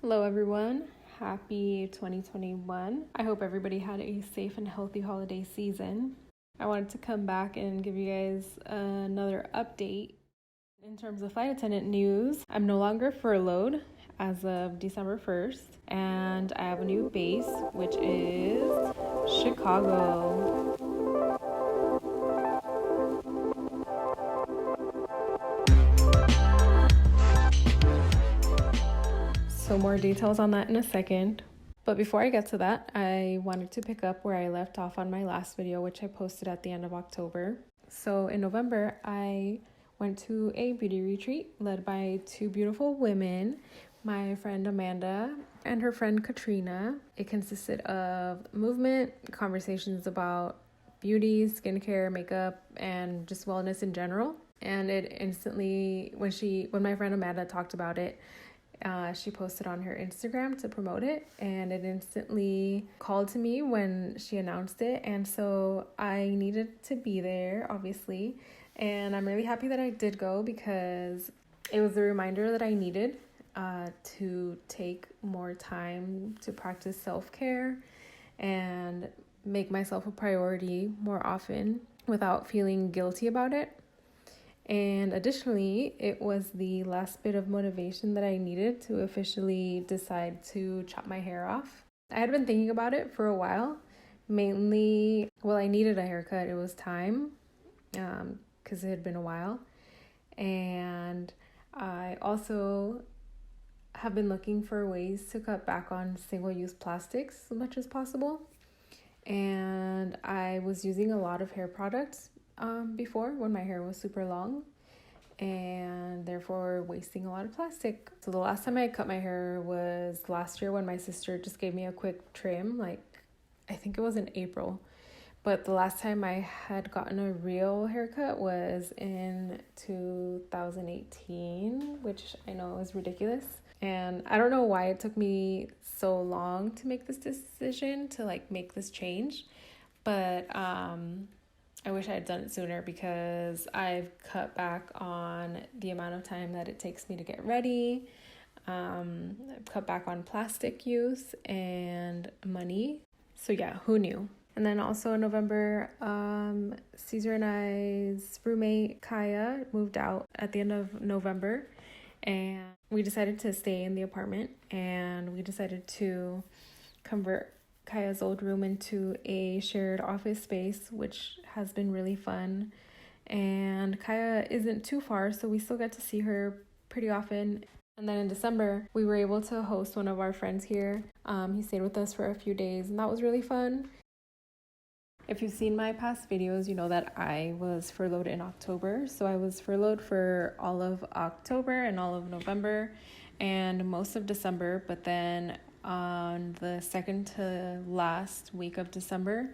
Hello everyone, happy 2021. I hope everybody had a safe and healthy holiday season. I wanted to come back and give you guys another update. In terms of flight attendant news, I'm no longer furloughed as of December 1st, and I have a new base, which is Chicago. So more details on that in a second. But before I get to that, I wanted to pick up where I left off on my last video, which I posted at the end of October. So in November, I went to a beauty retreat led by two beautiful women, my friend Amanda and her friend Katrina. It consisted of movement, conversations about beauty, skincare, makeup, and just wellness in general. And it instantly, when my friend Amanda talked about it, she posted on her Instagram to promote it, and it instantly called to me when she announced it. And so I needed to be there, obviously. And I'm really happy that I did go because it was a reminder that I needed to take more time to practice self-care and make myself a priority more often without feeling guilty about it. And additionally, it was the last bit of motivation that I needed to officially decide to chop my hair off. I had been thinking about it for a while. Mainly, I needed a haircut. It was time because it had been a while. And I also have been looking for ways to cut back on single-use plastics as much as possible. And I was using a lot of hair products before when my hair was super long and therefore wasting a lot of plastic. So the last time I cut my hair was last year when my sister just gave me a quick trim, I think it was in April. But the last time I had gotten a real haircut was in 2018, which I know is ridiculous. And I don't know why it took me so long to make this decision, to make this change. But I wish I had done it sooner because I've cut back on the amount of time that it takes me to get ready. I've cut back on plastic use and money. So yeah, who knew? And then also in November, Caesar and I's roommate, Kaya, moved out at the end of November. And we decided to stay in the apartment, and we decided to convert Kaya's old room into a shared office space, which has been really fun. And Kaya isn't too far, so we still get to see her pretty often. And then in December, we were able to host one of our friends here. He stayed with us for a few days, and that was really fun. If you've seen my past videos, you know that I was furloughed in October. So I was furloughed for all of October and all of November and most of December. But then on the second to last week of December,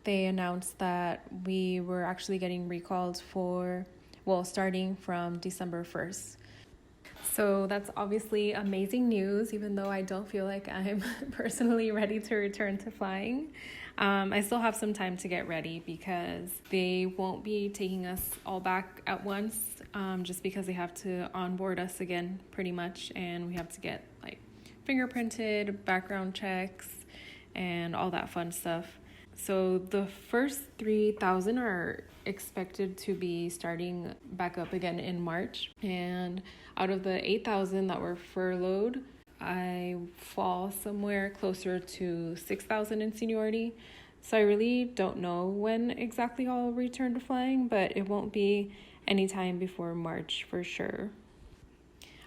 they announced that we were actually getting recalled starting from December 1st. So that's obviously amazing news, even though I don't feel like I'm personally ready to return to flying. I still have some time to get ready because they won't be taking us all back at once, just because they have to onboard us again pretty much, and we have to get fingerprinted, background checks, and all that fun stuff. So the first 3,000 are expected to be starting back up again in March. And out of the 8,000 that were furloughed, I fall somewhere closer to 6,000 in seniority. So I really don't know when exactly I'll return to flying, but it won't be anytime before March for sure.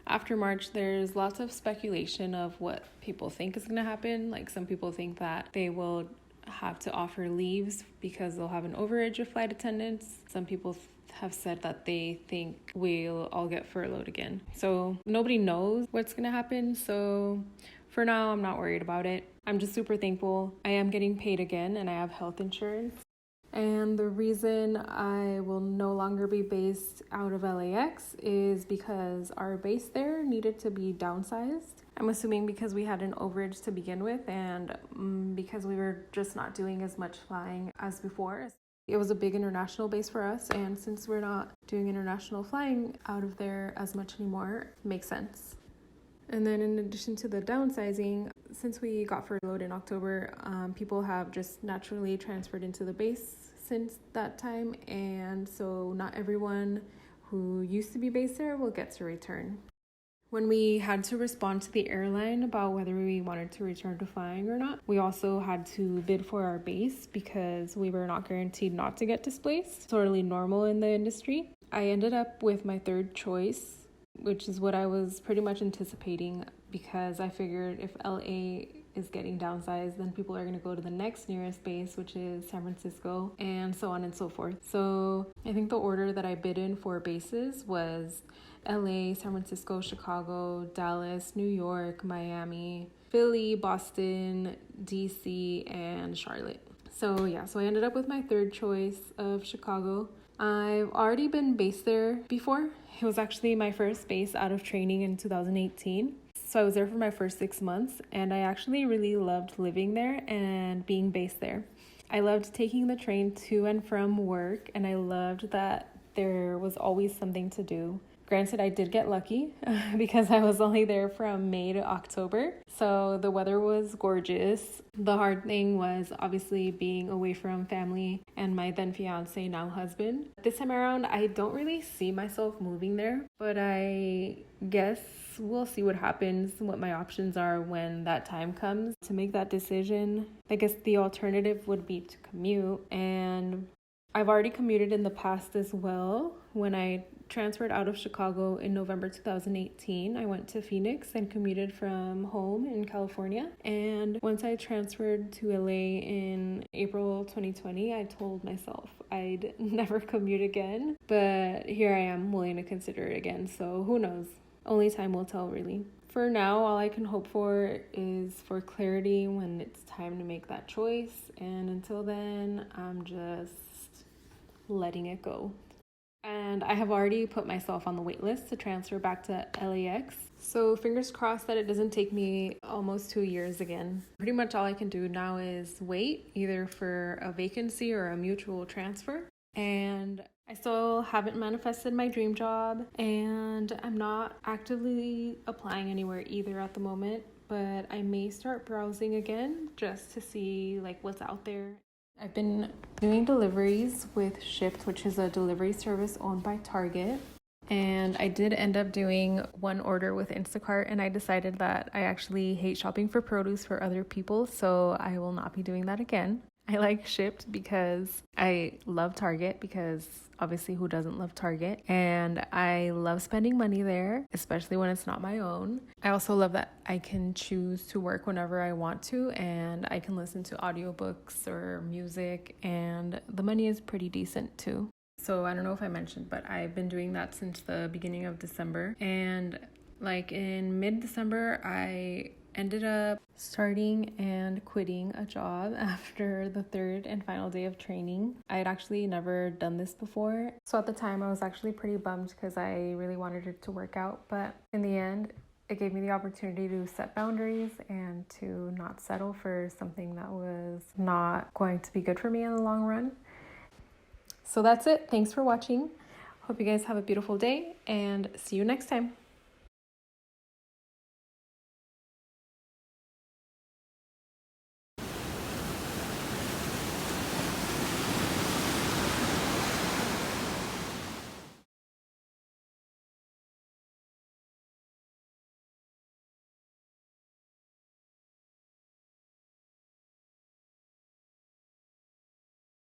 After March, there's lots of speculation of what people think is going to happen. Some people think that they will have to offer leaves because they'll have an overage of flight attendants. Some people have said that they think we'll all get furloughed again. So nobody knows what's going to happen. So for now, I'm not worried about it. I'm just super thankful. I am getting paid again and I have health insurance. And the reason I will no longer be based out of LAX is because our base there needed to be downsized. I'm assuming because we had an overage to begin with and because we were just not doing as much flying as before. It was a big international base for us, and since we're not doing international flying out of there as much anymore, it makes sense. And then in addition to the downsizing, since we got furloughed in October, people have just naturally transferred into the base since that time. And so not everyone who used to be based there will get to return. When we had to respond to the airline about whether we wanted to return to flying or not, we also had to bid for our base because we were not guaranteed not to get displaced. Totally normal in the industry. I ended up with my third choice, which is what I was pretty much anticipating, because I figured if LA is getting downsized, then people are going to go to the next nearest base, which is San Francisco, and so on and so forth. So I think the order that I bid in for bases was LA, San Francisco, Chicago, Dallas, New York, Miami, Philly, Boston, DC, and Charlotte. So I ended up with my third choice of Chicago. I've already been based there before. It was actually my first base out of training in 2018. So I was there for my first 6 months, and I actually really loved living there and being based there. I loved taking the train to and from work, and I loved that there was always something to do. Granted, I did get lucky because I was only there from May to October. So the weather was gorgeous. The hard thing was obviously being away from family and my then fiance, now husband. This time around, I don't really see myself moving there, but I guess we'll see what happens, what my options are when that time comes to make that decision. I guess the alternative would be to commute, and I've already commuted in the past as well. When I transferred out of Chicago in November 2018, I went to Phoenix and commuted from home in California. And once I transferred to LA in April 2020, I told myself I'd never commute again. But here I am, willing to consider it again. So who knows? Only time will tell, really. For now, all I can hope for is for clarity when it's time to make that choice. And until then, I'm just letting it go. And I have already put myself on the wait list to transfer back to LAX. So fingers crossed that it doesn't take me almost 2 years again. Pretty much all I can do now is wait, either for a vacancy or a mutual transfer. And I still haven't manifested my dream job, and I'm not actively applying anywhere either at the moment, but I may start browsing again just to see what's out there. I've been doing deliveries with Shipt, which is a delivery service owned by Target. And I did end up doing one order with Instacart, and I decided that I actually hate shopping for produce for other people, so I will not be doing that again. I like Shipt because I love Target, because obviously who doesn't love Target? And I love spending money there, especially when it's not my own. I also love that I can choose to work whenever I want to, and I can listen to audiobooks or music, and the money is pretty decent too. So I don't know if I mentioned, but I've been doing that since the beginning of December. And in mid-December, I ended up starting and quitting a job after the third and final day of training. I had actually never done this before. So at the time, I was actually pretty bummed because I really wanted it to work out. But in the end, it gave me the opportunity to set boundaries and to not settle for something that was not going to be good for me in the long run. So that's it. Thanks for watching. Hope you guys have a beautiful day, and see you next time.